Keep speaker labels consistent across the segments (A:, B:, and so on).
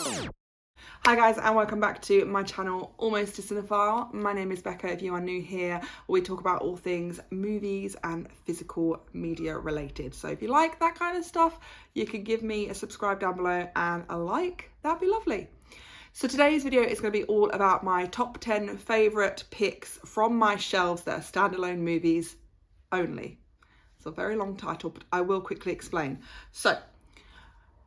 A: Hi guys, and welcome back to my channel, Almost a Cinephile. My name is Becca. If you are new here, we talk about all things movies and physical media related. So if you like that kind of stuff, you can give me a subscribe down below and a like. That'd be lovely. So today's video is going to be all about my top 10 favourite picks from my shelves that are standalone movies only. It's a very long title, but I will quickly explain. So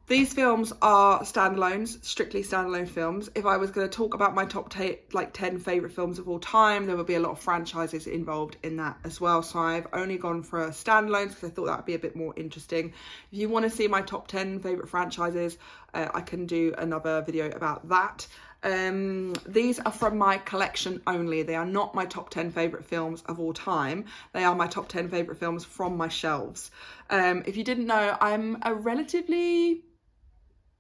A: these films are standalones, strictly standalone films. If I was going to talk about my top 10 favourite films of all time, there would be a lot of franchises involved in that as well. So I've only gone for standalones because I thought that would be a bit more interesting. If you want to see my top 10 favourite franchises, I can do another video about that. These are from my collection only. They are not my top 10 favourite films of all time. They are my top 10 favourite films from my shelves. If you didn't know, I'm a relatively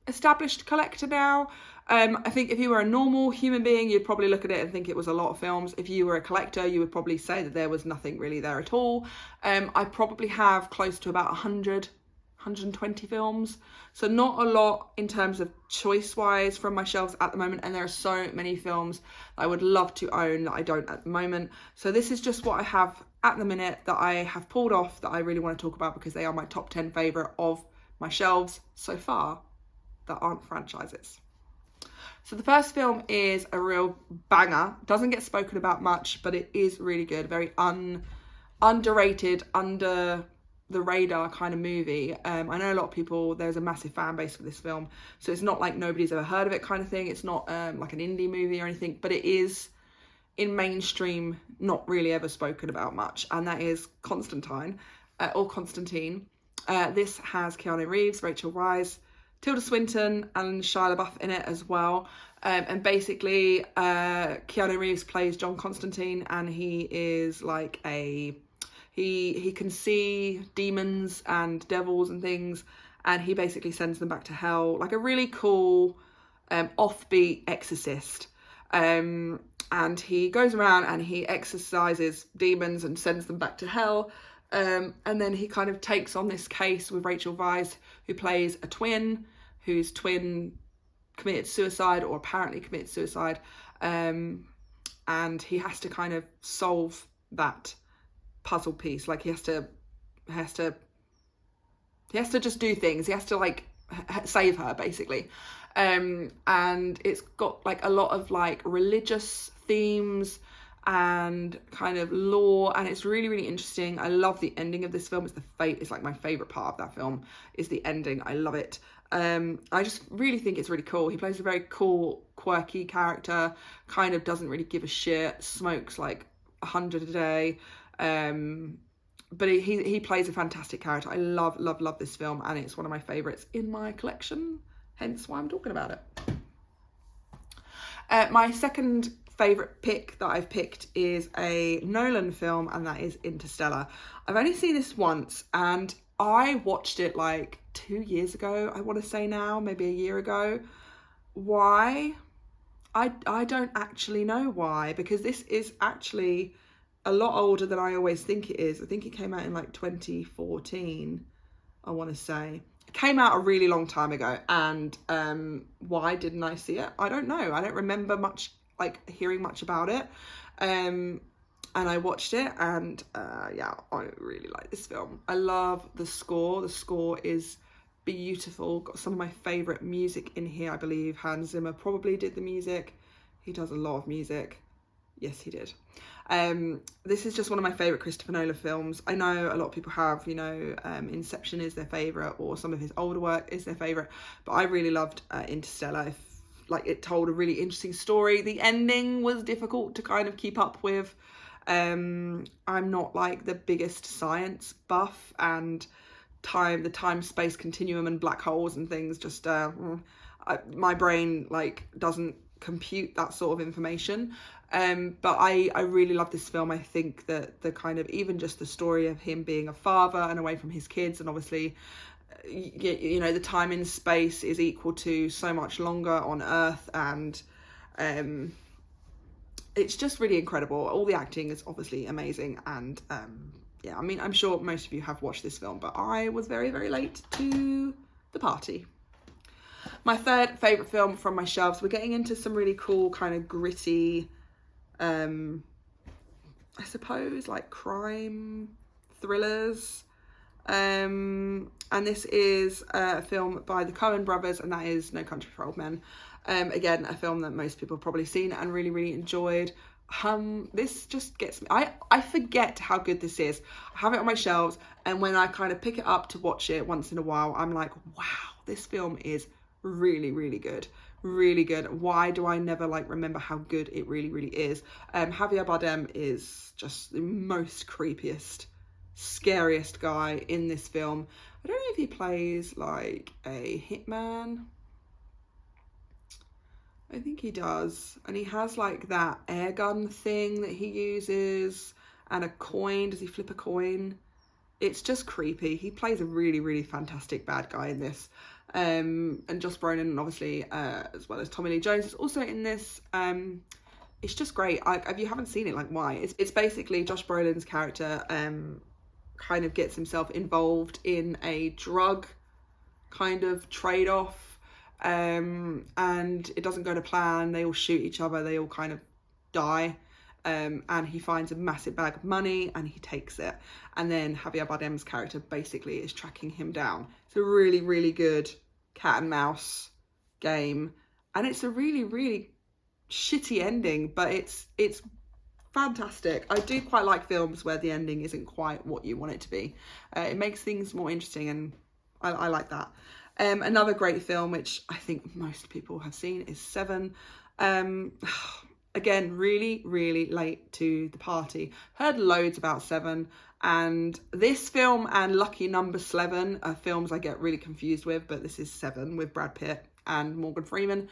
A: established collector now. I think if you were a normal human being, you'd probably look at it and think it was a lot of films. If you were a collector, you would probably say that there was nothing really there at all. I probably have close to about 120 films, so not a lot in terms of choice wise from my shelves at the moment, and there are so many films that I would love to own that I don't at the moment. So this is just what I have at the minute that I have pulled off that I really want to talk about because they are my top 10 favourite of my shelves so far that aren't franchises. So the first film is a real banger. Doesn't get spoken about much, but it is really good. Very underrated, under the radar kind of movie. I know a lot of people, there's a massive fan base for this film, so it's not like nobody's ever heard of it kind of thing. It's not like an indie movie or anything, but it is in mainstream, not really ever spoken about much, and that is Constantine, or Constantine. This has Keanu Reeves, Rachel Weisz, Tilda Swinton and Shia LaBeouf in it as well. And basically Keanu Reeves plays John Constantine, and he is like he can see demons and devils and things, and he basically sends them back to hell, like a really cool offbeat exorcist. And he goes around and he exorcises demons and sends them back to hell. And then he kind of takes on this case with Rachel Weisz, who plays a twin, whose twin committed suicide, or apparently committed suicide. And he has to kind of solve that puzzle piece. Like he has to just do things. He has to like save her basically. And it's got like a lot of like religious themes and kind of lore, and it's really, really interesting. I love the ending of this film. It's like my favorite part of that film is the ending. I love it. I just really think it's really cool. He plays a very cool, quirky character, kind of doesn't really give a shit, smokes like 100 a day, but he plays a fantastic character. I love this film, and it's one of my favorites in my collection, hence why I'm talking about it. My second favourite pick that I've picked is a Nolan film, and that is Interstellar. I've only seen this once, and I watched it like 2 years ago, I want to say now, maybe a year ago. Why? I don't actually know why, because this is actually a lot older than I always think it is. I think it came out in like 2014, I want to say. It came out a really long time ago, and why didn't I see it? I don't know. I don't remember much, like hearing much about it. And I watched it, and yeah, I really like this film. I love the score. The score is beautiful. Got some of my favourite music in here, I believe. Hans Zimmer probably did the music. He does a lot of music. Yes, he did. This is just one of my favourite Christopher Nolan films. I know a lot of people have, you know, Inception is their favourite, or some of his older work is their favourite, but I really loved Interstellar. Like, it told a really interesting story. The ending was difficult to kind of keep up with. I'm not like the biggest science buff, and the time-space continuum and black holes and things just my brain like doesn't compute that sort of information. But I really love this film. I think that the kind of, even just the story of him being a father and away from his kids, and obviously you know, the time in space is equal to so much longer on Earth, and it's just really incredible. All the acting is obviously amazing, and yeah, I mean, I'm sure most of you have watched this film, but I was very, very late to the party. My third favourite film from my shelves. We're getting into some really cool kind of gritty, I suppose, like crime thrillers. And this is a film by the Coen brothers, and that is No Country for Old Men. Again, a film that most people have probably seen and really, really enjoyed. This just gets me. I forget how good this is. I have it on my shelves, and when I kind of pick it up to watch it once in a while, I'm like, wow, this film is really, really good. Really good. Why do I never like remember how good it really, really is? Javier Bardem is just the most creepiest, scariest guy in this film. I don't know if he plays like a hitman. I think he does. And he has like that air gun thing that he uses, and a coin. Does he flip a coin? It's just creepy. He plays a really, really fantastic bad guy in this. And Josh Brolin, obviously, as well as Tommy Lee Jones, is also in this. It's just great. If you haven't seen it, like, why? It's basically Josh Brolin's character kind of gets himself involved in a drug kind of trade-off, and it doesn't go to plan. They all shoot each other. They all kind of die. And he finds a massive bag of money and he takes it. And then Javier Bardem's character basically is tracking him down. It's a really, really good cat and mouse game. And it's a really, really shitty ending, but it's fantastic. I do quite like films where the ending isn't quite what you want it to be. It makes things more interesting, and I like that. Another great film, which I think most people have seen, is Seven. Again, really, really late to the party. Heard loads about Seven, and this film and Lucky Number 11 are films I get really confused with, but this is Seven with Brad Pitt and Morgan Freeman.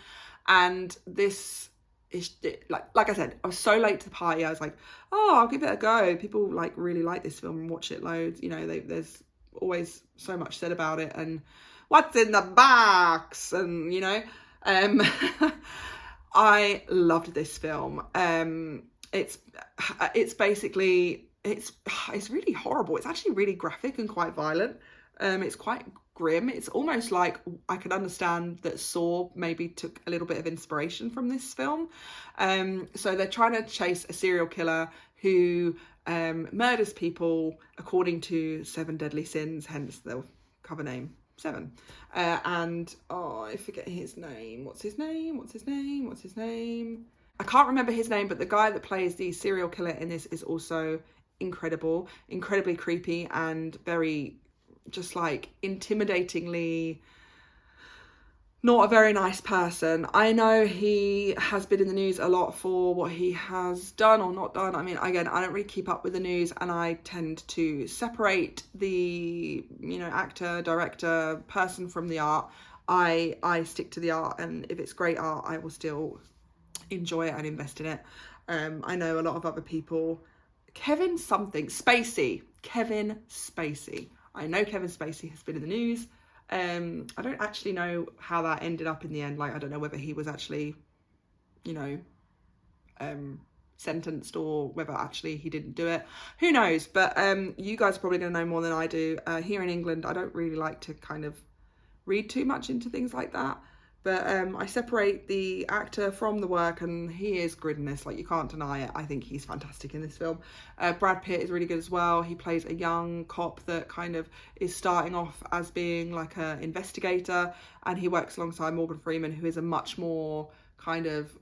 A: And this is, like I said, I was so late to the party. I was like, oh, I'll give it a go. People like really like this film and watch it loads. You know, there's always so much said about it, and what's in the box, and you know, I loved this film. It's basically, it's really horrible. It's actually really graphic and quite violent. It's quite grim. It's almost like I could understand that Saw maybe took a little bit of inspiration from this film. So they're trying to chase a serial killer who murders people according to 7 deadly sins, hence the cover name. 7. And I forget his name. What's his name? I can't remember his name, but the guy that plays the serial killer in this is also incredible, incredibly creepy, and very just like intimidatingly not a very nice person. I know he has been in the news a lot for what he has done or not done. I mean, again, I don't really keep up with the news, and I tend to separate the, you know, actor, director, person from the art. I stick to the art, and if it's great art, I will still enjoy it and invest in it. I know a lot of other people. Kevin Spacey. I know Kevin Spacey has been in the news. I don't actually know how that ended up in the end. Like, I don't know whether he was actually, you know, sentenced, or whether actually he didn't do it. Who knows? But you guys are probably going to know more than I do. Here in England, I don't really like to kind of read too much into things like that. But I separate the actor from the work, and he is good in this. Like, you can't deny it. I think he's fantastic in this film. Brad Pitt is really good as well. He plays a young cop that kind of is starting off as being like an investigator, and he works alongside Morgan Freeman, who is a much more kind of,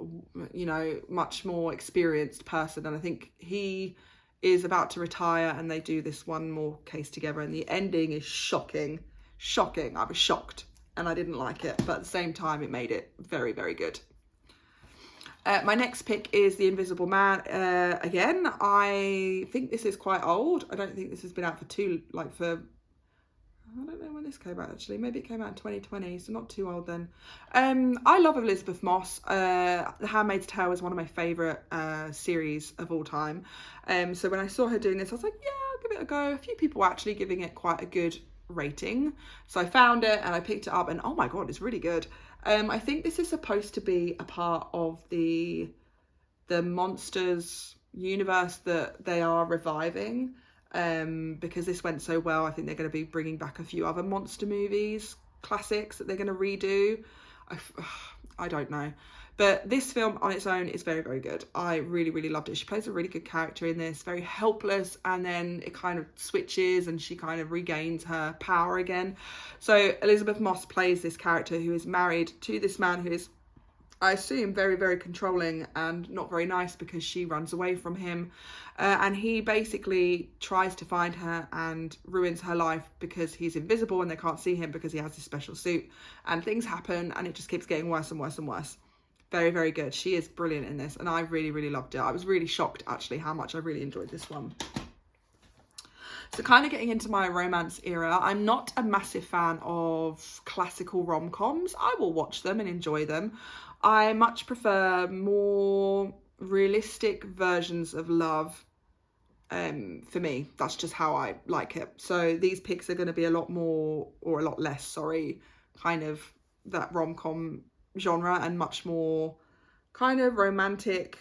A: you know, much more experienced person. And I think he is about to retire, and they do this one more case together, and the ending is shocking. I was shocked. And I didn't like it, but at the same time, it made it very, very good. My next pick is The Invisible Man. Again, I think this is quite old. I don't think this has been out I don't know when this came out, actually. Maybe it came out in 2020, so not too old then. I love Elizabeth Moss. The Handmaid's Tale is one of my favourite series of all time. So when I saw her doing this, I was like, yeah, I'll give it a go. A few people were actually giving it quite a good rating, so I found it and I picked it up, and oh my god, it's really good. I think this is supposed to be a part of the Monsters universe that they are reviving, because this went so well. I think they're going to be bringing back a few other monster movies, classics, that they're going to redo. I don't know. But this film on its own is very, very good. I really, really loved it. She plays a really good character in this, very helpless, and then it kind of switches and she kind of regains her power again. So Elizabeth Moss plays this character who is married to this man who is, I assume, very, very controlling and not very nice because she runs away from him. And he basically tries to find her and ruins her life because he's invisible and they can't see him because he has this special suit. And things happen and it just keeps getting worse and worse and worse. Very, very good. She is brilliant in this and I really, really loved it. I was really shocked actually how much I really enjoyed this one. So kind of getting into my romance era, I'm not a massive fan of classical rom-coms. I will watch them and enjoy them. I much prefer more realistic versions of love. For me, that's just how I like it. So these picks are going to be a lot more, or a lot less, sorry, kind of that rom-com genre and much more kind of romantic,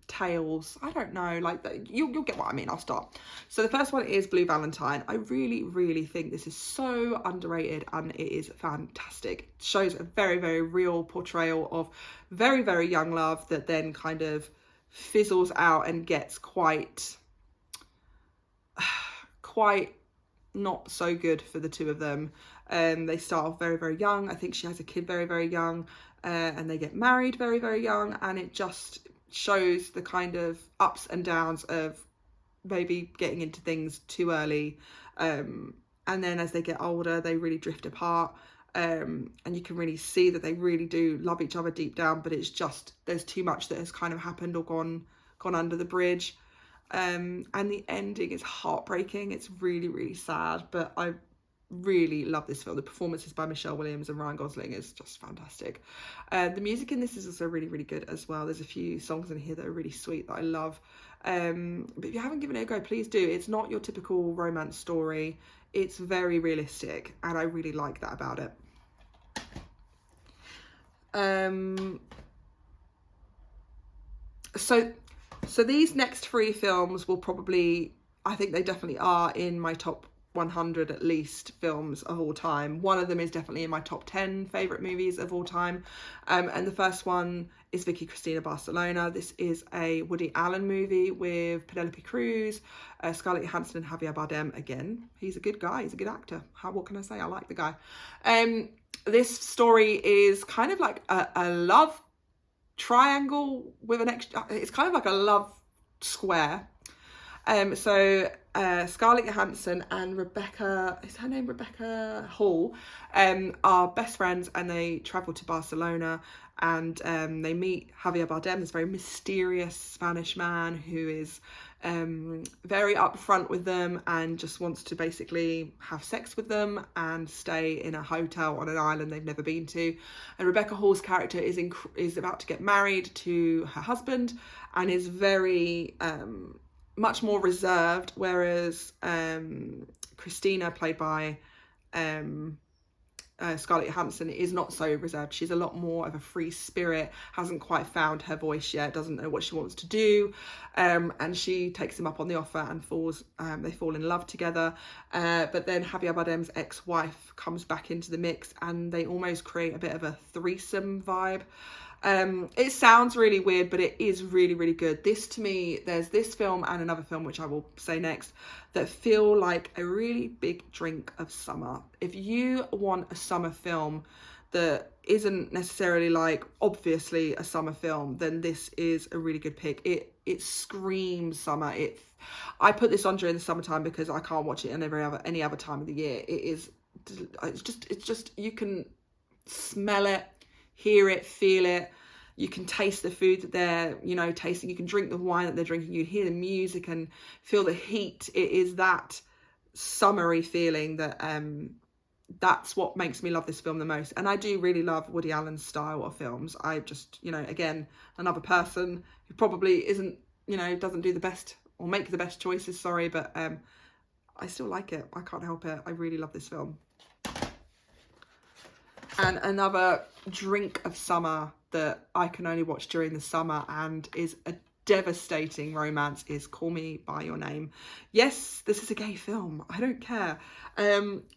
A: tales. I don't know, like you'll get what I mean. I'll start. So the first one is Blue Valentine. I really, really think this is so underrated and it is fantastic. It shows a very, very real portrayal of very, very young love that then kind of fizzles out and gets quite not so good for the two of them. They start off very, very young. I think she has a kid very, very young, and they get married very, very young, and it just shows the kind of ups and downs of maybe getting into things too early, and then as they get older they really drift apart, and you can really see that they really do love each other deep down, but it's just there's too much that has kind of happened or gone under the bridge. And the ending is heartbreaking. It's really, really sad, but I really love this film. The performances by Michelle Williams and Ryan Gosling is just fantastic. The music in this is also really, really good as well. There's a few songs in here that are really sweet that I love. But if you haven't given it a go, please do. It's not your typical romance story. It's very realistic, and I really like that about it. So these next three films will probably, I think they definitely are in my top 100 at least films of all time. One of them is definitely in my top 10 favourite movies of all time. And the first one is Vicky, Christina, Barcelona. This is a Woody Allen movie with Penelope Cruz, Scarlett Johansson and Javier Bardem. Again, he's a good guy. He's a good actor. What can I say? I like the guy. This story is kind of like a love triangle with an extra, it's kind of like a love square. So Scarlett Johansson and Rebecca, is her name Rebecca Hall, are best friends, and they travel to Barcelona, and they meet Javier Bardem, this very mysterious Spanish man who is very upfront with them and just wants to basically have sex with them and stay in a hotel on an island they've never been to. And Rebecca Hall's character is about to get married to her husband and is very much more reserved, whereas Christina, played by Scarlett Johansson, is not so reserved. She's a lot more of a free spirit, hasn't quite found her voice yet, doesn't know what she wants to do, and she takes him up on the offer and they fall in love together, but then Javier Bardem's ex-wife comes back into the mix and they almost create a bit of a threesome vibe. It sounds really weird, but it is really, really good. This, to me, there's this film and another film, which I will say next, that feel like a really big drink of summer. If you want a summer film that isn't necessarily like obviously a summer film, then this is a really good pick. It screams summer. I put this on during the summertime because I can't watch it any other time of the year. It's just you can smell it, hear it, feel it. You can taste the food that they're, tasting. You can drink the wine that they're drinking. You hear the music and feel the heat. It is that summery feeling that's what makes me love this film the most. And I do really love Woody Allen's style of films. I just, again, another person who probably isn't, doesn't do the best or make the best choices, sorry, but I still like it. I can't help it. I really love this film. And another drink of summer that I can only watch during the summer and is a devastating romance is Call Me By Your Name. Yes, this is a gay film. I don't care.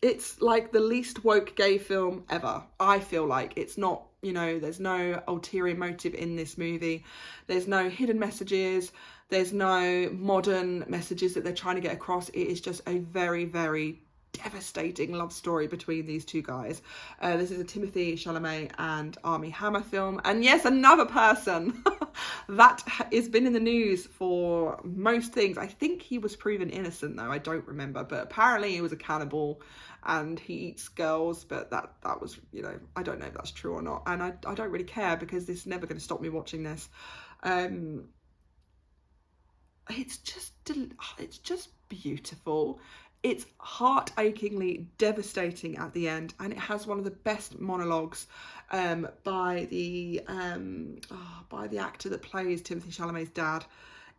A: It's like the least woke gay film ever. I feel like it's not, you know, there's no ulterior motive in this movie. There's no hidden messages. There's no modern messages that they're trying to get across. It is just a very, very devastating love story between these two guys. This is a Timothée Chalamet and Armie Hammer film, and yes, another person that has been in the news for most things. I think he was proven innocent though, I don't remember, but apparently he was a cannibal and he eats girls, but that was, you know, I don't know if that's true or not, and I don't really care because this is never going to stop me watching this. It's just beautiful. It's heart-achingly devastating at the end, and it has one of the best monologues by the actor that plays Timothée Chalamet's dad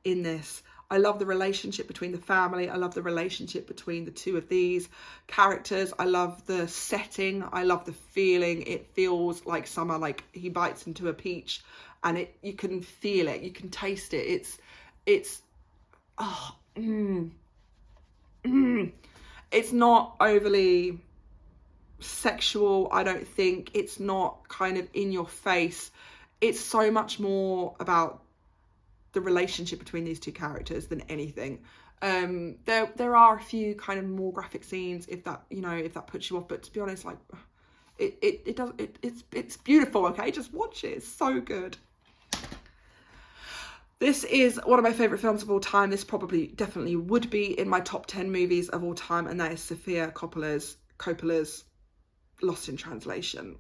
A: in this. I love the relationship between the family. I love the relationship between the two of these characters. I love the setting. I love the feeling. It feels like summer, like he bites into a peach, and you can feel it. You can taste it. It's not overly sexual, I don't think. It's not kind of in your face. It's so much more about the relationship between these two characters than anything. There are a few kind of more graphic scenes if that puts you off, but to be honest, like it's beautiful, okay? Just watch it. It's so good. This is one of my favourite films of all time. This definitely would be in my top 10 movies of all time, and that is Sofia Coppola's Lost in Translation.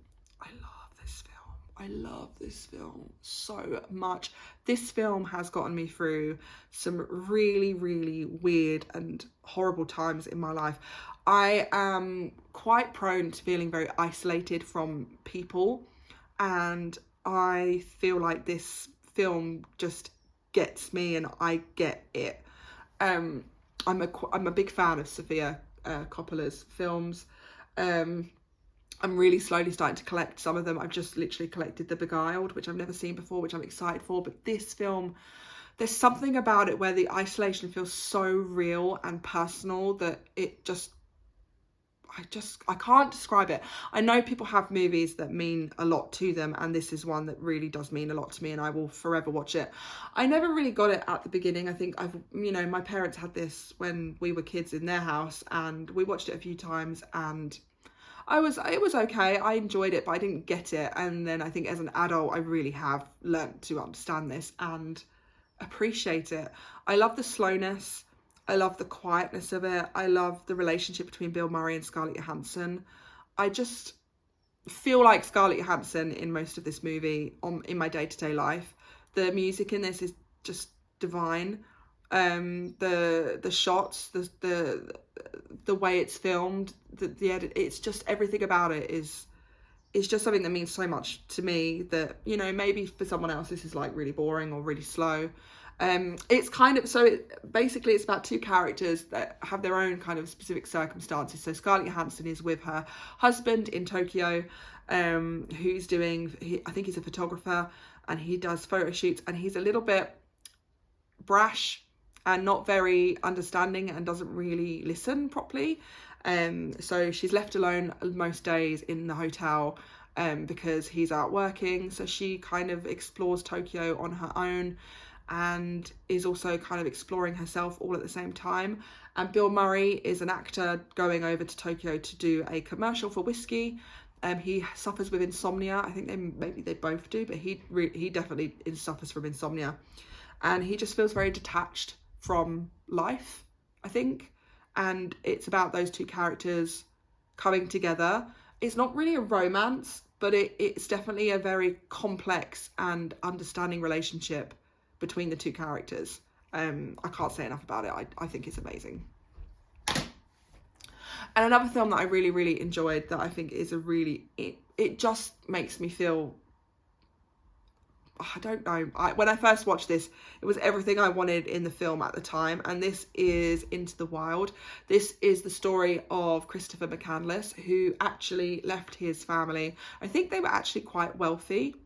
A: I love this film so much. This film has gotten me through some really, really weird and horrible times in my life. I am quite prone to feeling very isolated from people, and I feel like this film just gets me, and I get it. I'm a big fan of Sofia Coppola's films. I'm really slowly starting to collect some of them. I've just literally collected The Beguiled, which I've never seen before, which I'm excited for. But this film, there's something about it where the isolation feels so real and personal that I can't describe it. I know people have movies that mean a lot to them, and this is one that really does mean a lot to me, and I will forever watch it. I never really got it at the beginning. I think my parents had this when we were kids in their house, and we watched it a few times, and it was okay. I enjoyed it, but I didn't get it. And then I think as an adult, I really have learnt to understand this and appreciate it. I love the slowness. I love the quietness of it. I love the relationship between Bill Murray and Scarlett Johansson. I just feel like Scarlett Johansson in most of this movie in my day-to-day life. The music in this is just divine. The shots, the way it's filmed, the edit, it's just everything about it is just something that means so much to me that, you know, maybe for someone else this is like really boring or really slow. It's kind of, basically it's about two characters that have their own kind of specific circumstances. So Scarlett Johansson is with her husband in Tokyo, who's I think he's a photographer, and he does photo shoots, and he's a little bit brash and not very understanding and doesn't really listen properly. So she's left alone most days in the hotel because he's out working. So she kind of explores Tokyo on her own and is also kind of exploring herself all at the same time. And Bill Murray is an actor going over to Tokyo to do a commercial for whiskey. He suffers with insomnia. I think maybe they both do, but he definitely suffers from insomnia. And he just feels very detached from life, I think. And it's about those two characters coming together. It's not really a romance, but it's definitely a very complex and understanding relationship between the two characters. I can't say enough about it. I think it's amazing. And another film that I really, really enjoyed that I think is it just makes me feel, I don't know. When I first watched this, it was everything I wanted in the film at the time. And this is Into the Wild. This is the story of Christopher McCandless, who actually left his family. I think they were actually quite wealthy.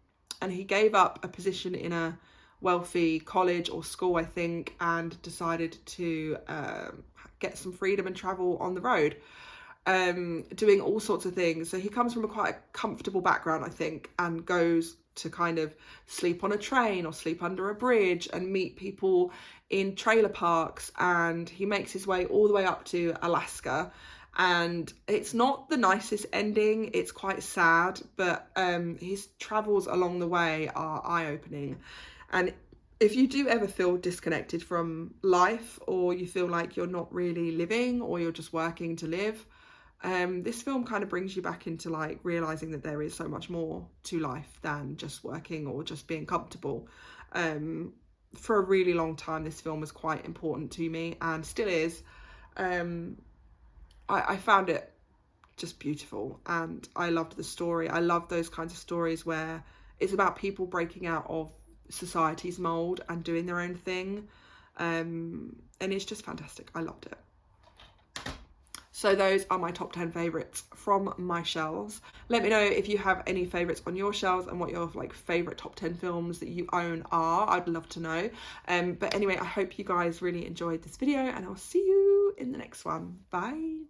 A: And he gave up a position in a wealthy college or school, I think, and decided to get some freedom and travel on the road, doing all sorts of things. So he comes from a quite a comfortable background, I think, and goes to kind of sleep on a train or sleep under a bridge and meet people in trailer parks, and he makes his way all the way up to Alaska. And it's not the nicest ending, it's quite sad, but his travels along the way are eye-opening. And if you do ever feel disconnected from life, or you feel like you're not really living, or you're just working to live, this film kind of brings you back into like realizing that there is so much more to life than just working or just being comfortable. For a really long time, this film was quite important to me and still is. I found it just beautiful, and I loved the story. I love those kinds of stories where it's about people breaking out of society's mold and doing their own thing, and it's just fantastic. I loved it. So those are my top 10 favourites from my shelves. Let me know if you have any favourites on your shelves and what your like favourite top 10 films that you own are. I'd love to know. But anyway, I hope you guys really enjoyed this video, and I'll see you in the next one. Bye.